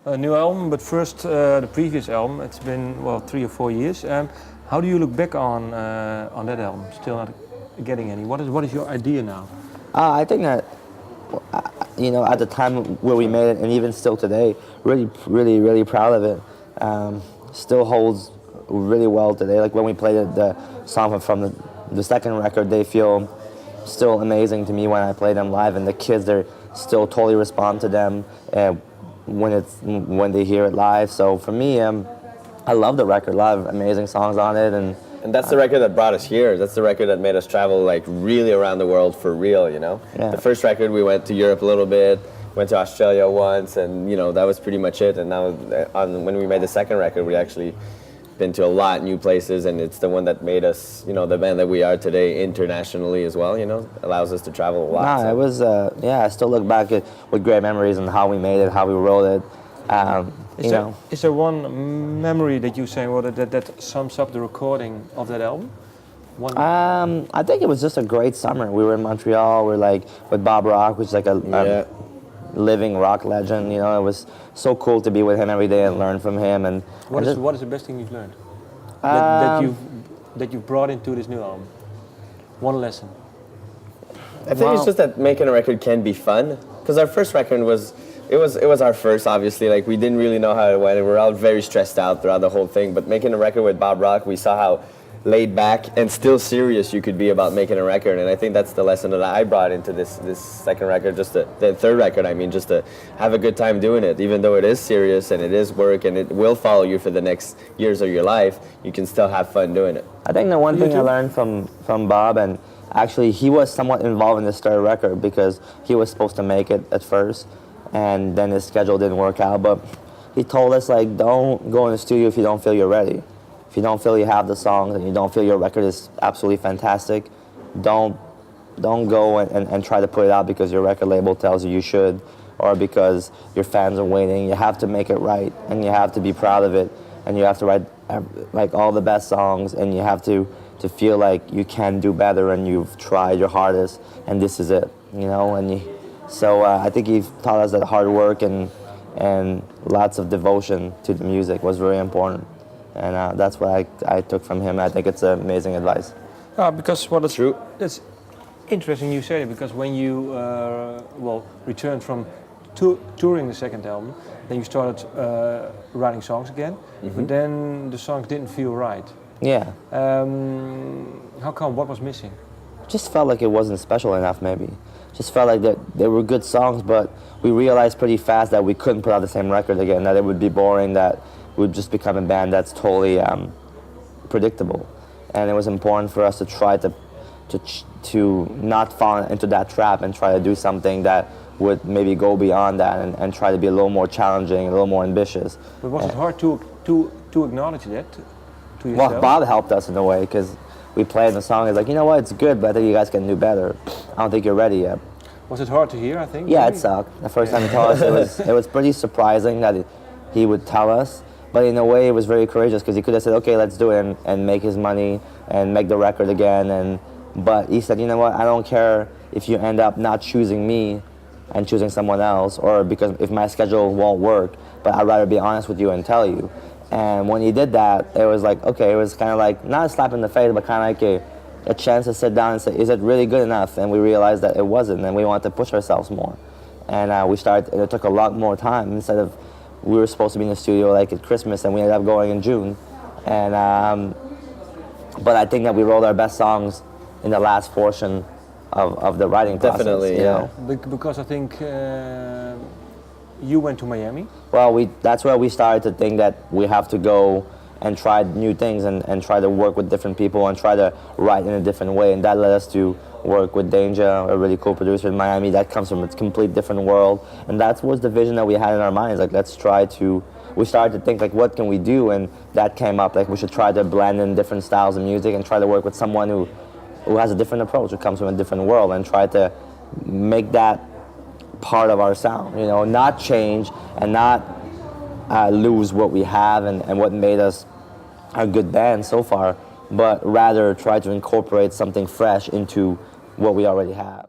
a new album, but first the previous album. It's been, well, 3 or 4 years. How do you look back on that album? Still not getting any. What is your idea now? I think that, at the time where we made it, and even still today, really proud of it. Still holds really well today. Like when we played the song from the second record, they feel still amazing to me when I play them live, and the kids, they still totally respond to them when they hear it live. So for me, I love the record. A lot of amazing songs on it, and that's the record that brought us here. That's the record that made us travel like really around the world for real, Yeah. The first record, we went to Europe a little bit, went to Australia once, and that was pretty much it. And now when we made the second record, we actually been to a lot new places, and it's the one that made us, the band that we are today internationally as well, allows us to travel a lot. No, so. it was, I still look back with great memories and how we made it, how we wrote it. Is there one memory that you say that sums up the recording of that album? I think it was just a great summer. We were in Montreal. We were with Bob Rock, which is a living rock legend. It was so cool to be with him every day and learn from him. And what is the best thing you've learned that you've brought into this new album? One lesson. I think it's just that making a record can be fun, because our first record was our first, obviously. Like, we didn't really know how it went, and we were all very stressed out throughout the whole thing. But making a record with Bob Rock, we saw how laid back and still serious you could be about making a record, and I think that's the lesson that I brought into this second record, just the third record. I mean, just to have a good time doing it, even though it is serious and it is work and it will follow you for the next years of your life. You can still have fun doing it. I think the one thing I learned from Bob, and actually he was somewhat involved in this third record because he was supposed to make it at first, and then his schedule didn't work out. But he told us, don't go in the studio if you don't feel you're ready. If you don't feel you have the songs and you don't feel your record is absolutely fantastic, don't go and try to put it out because your record label tells you should, or because your fans are waiting. You have to make it right, and you have to be proud of it, and you have to write all the best songs, and you have to feel like you can do better and you've tried your hardest, and this is it, So I think he taught us that hard work and lots of devotion to the music was very important. And that's what I took from him. I think it's amazing advice. Because it's true. It's interesting you say it, because when you returned from touring the second album, then you started writing songs again, but then the songs didn't feel right. Yeah. How come? What was missing? Just felt like it wasn't special enough, maybe. Just felt like they were good songs, but we realized pretty fast that we couldn't put out the same record again, that it would be boring, that we'd just become a band that's totally predictable. And it was important for us to try to not fall into that trap and try to do something that would maybe go beyond that and try to be a little more challenging, a little more ambitious. But was it hard to acknowledge that to yourself? Well, Bob helped us in a way, because we played the song. He's like, it's good, but I think you guys can do better. I don't think you're ready yet. Was it hard to hear, I think? Yeah, maybe? it sucked. The first time he told us, it was pretty surprising that he would tell us. But in a way, it was very courageous, because he could have said, okay, let's do it and make his money and make the record again. But he said, I don't care if you end up not choosing me and choosing someone else, or because if my schedule won't work, but I'd rather be honest with you and tell you. And when he did that, it was like, okay, it was kind of like, not a slap in the face, but kind of like a chance to sit down and say, is it really good enough? And we realized that it wasn't, and we wanted to push ourselves more. And it took a lot more time. Instead of, we were supposed to be in the studio at Christmas, and we ended up going in June. And but I think that we wrote our best songs in the last portion of the writing process. Definitely, yeah. Because I think you went to Miami. Well, that's where we started to think that we have to go and try new things and try to work with different people and try to write in a different way. And that led us to work with Danger, a really cool producer in Miami that comes from a complete different world. And that was the vision that we had in our minds. We started to think, what can we do? And that came up, we should try to blend in different styles of music and try to work with someone who has a different approach, who comes from a different world, and try to make that part of our sound, not change and not lose what we have and what made us a good band so far, but rather try to incorporate something fresh into what we already have.